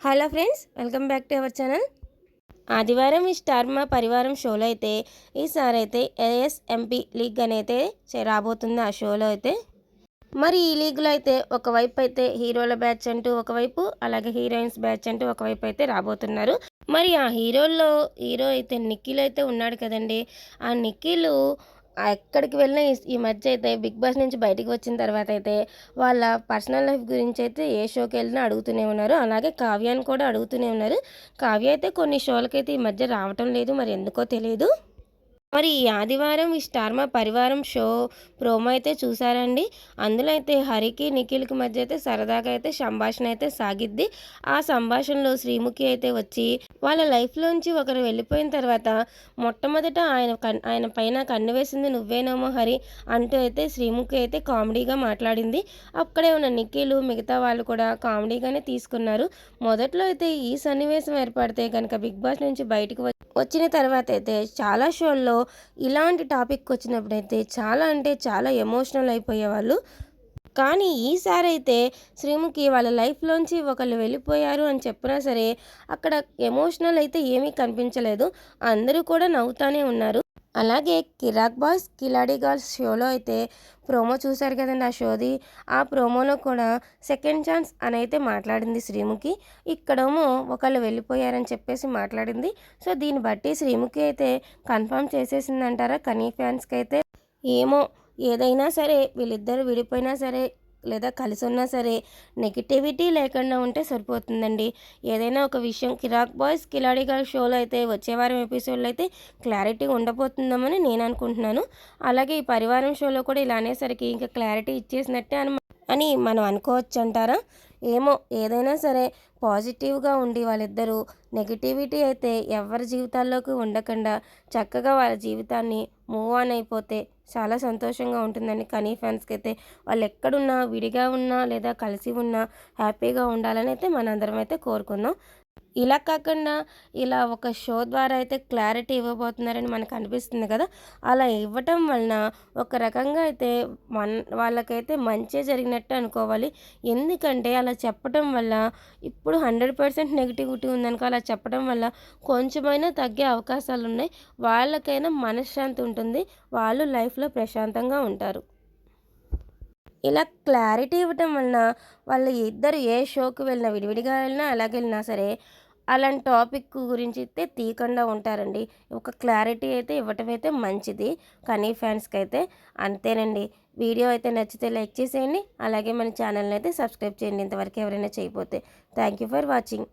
Hello friends, welcome back to our channel. ఆదివారం ఈ star మా పరివారం షోలో అయితే ఈసారి అయితే ఏఎస్ఎంపీ లీగ్ అనేది రాబోతుంది. ఆ షోలో అయితే మరి ఈ లీగ్లో అయితే ఒకవైపు అయితే హీరోల బ్యాచ్ అంటూ ఒకవైపు, అలాగే హీరోయిన్స్ బ్యాచ్ అంటూ ఒకవైపు అయితే రాబోతున్నారు. మరి ఆ హీరో అయితే నిఖిల్ అయితే ఉన్నాడు కదండి. ఆ నిఖిల్ ఎక్కడికి వెళ్ళినా ఈ మధ్య అయితే బిగ్ బాస్ నుంచి బయటికి వచ్చిన తర్వాత అయితే వాళ్ళ పర్సనల్ లైఫ్ గురించి అయితే ఏ షోకి వెళ్ళినా అడుగుతూనే ఉన్నారు. అలాగే కావ్యాన్ని కూడా అడుగుతూనే ఉన్నారు. కావ్య అయితే కొన్ని షోలకైతే ఈ మధ్య రావటం లేదు, మరి ఎందుకో తెలియదు. మరి ఈ ఆదివారం ఈ స్టార్ మా పరివారం షో ప్రోమో అయితే చూసారండి. అందులో అయితే హరికి నిఖిల్కి మధ్య అయితే సరదాగా అయితే సంభాషణ అయితే సాగిద్ది. ఆ సంభాషణలో శ్రీముఖి అయితే వచ్చి వాళ్ళ లైఫ్లోంచి ఒకరు వెళ్ళిపోయిన తర్వాత మొట్టమొదట ఆయన పైన కన్ను వేసింది నువ్వేనేమో హరి అంటూ అయితే శ్రీముఖి అయితే కామెడీగా మాట్లాడింది. అక్కడే ఉన్న నిఖిల్ మిగతా వాళ్ళు కూడా కామెడీగానే తీసుకున్నారు. మొదట్లో అయితే ఈ సన్నివేశం ఏర్పడితే కనుక బిగ్ బాస్ నుంచి బయటకు వచ్చిన తర్వాత అయితే చాలా షోల్లో ఇలాంటి టాపిక్ వచ్చినప్పుడైతే చాలా అంటే చాలా ఎమోషనల్ అయిపోయేవాళ్ళు. కానీ ఈసారి అయితే శ్రీముఖి వాళ్ళ లైఫ్లోంచి ఒకళ్ళు వెళ్ళిపోయారు అని చెప్పినా సరే అక్కడ ఎమోషనల్ అయితే ఏమీ కనిపించలేదు. అందరూ కూడా నవ్వుతానే ఉన్నారు. అలాగే కిరాక్ బాయ్స్ కిలాడి గర్ల్స్ షోలో అయితే ప్రోమో చూశారు కదండి ఆ షోది. ఆ ప్రోమోలో కూడా సెకండ్ ఛాన్స్ అని అయితే మాట్లాడింది శ్రీముఖి. ఇక్కడేమో ఒకళ్ళు వెళ్ళిపోయారని చెప్పేసి మాట్లాడింది. సో దీన్ని బట్టి శ్రీముఖి అయితే కన్ఫర్మ్ చేసేసిందంటారా కనీ ఫ్యాన్స్కి అయితే. ఏమో, ఏదైనా సరే వీళ్ళిద్దరు విడిపోయినా సరే లేదా కలిసి ఉన్నా సరే నెగిటివిటీ లేకుండా ఉంటే సరిపోతుందండి. ఏదైనా ఒక విషయం కిరాక్ బాయ్స్ కిలాడి గర్ల్స్ షోలో అయితే వచ్చే వారం ఎపిసోడ్లో అయితే క్లారిటీ ఉండబోతుందామని నేను అనుకుంటున్నాను. అలాగే ఈ పరివారం షోలో కూడా ఇలా అనేసరికి ఇంకా క్లారిటీ ఇచ్చేసినట్టే అని మనం అనుకోవచ్చు అంటారా? ఏమో, ఏదైనా సరే పాజిటివ్గా ఉండి వాళ్ళిద్దరూ నెగిటివిటీ అయితే ఎవరి జీవితాల్లోకి ఉండకుండా చక్కగా వాళ్ళ జీవితాన్ని మూవ్ ఆన్ అయిపోతే చాలా సంతోషంగా ఉంటుందండి. కానీ ఫ్యాన్స్కి అయితే వాళ్ళు ఎక్కడున్నా, విడిగా ఉన్నా లేదా కలిసి ఉన్నా హ్యాపీగా ఉండాలని అయితే మనందరం అయితే కోరుకుందాం. ఇలా కాకుండా ఇలా ఒక షో ద్వారా అయితే క్లారిటీ ఇవ్వబోతున్నారని మనకు అనిపిస్తుంది కదా. అలా ఇవ్వటం వలన ఒక రకంగా అయితే వాళ్ళకైతే మంచి జరిగినట్టు అనుకోవాలి. ఎందుకంటే అలా చెప్పటం వల్ల ఇప్పుడు 100% నెగిటివిటీ ఉందనుకో, అలా చెప్పడం వల్ల కొంచెమైనా తగ్గే అవకాశాలు ఉన్నాయి. వాళ్ళకైనా మనశ్శాంతి ఉంటుంది, వాళ్ళు లైఫ్లో ప్రశాంతంగా ఉంటారు. ఇలా క్లారిటీ ఇవ్వటం వలన వాళ్ళు ఇద్దరు ఏ షోకి వెళ్ళినా, విడివిడిగా వెళ్ళినా అలాగే వెళ్ళినా సరే అలాంటి టాపిక్ గురించి అయితే తీయకుండా ఉంటారండి. ఒక క్లారిటీ అయితే ఇవ్వటం అయితే మంచిది కానీ ఫ్యాన్స్కి అయితే. అంతేనండి. వీడియో అయితే నచ్చితే లైక్ చేసేయండి. అలాగే మన ఛానల్ని అయితే సబ్స్క్రైబ్ చేయండి ఇంతవరకు ఎవరైనా చేయకపోతే. Thank you for watching.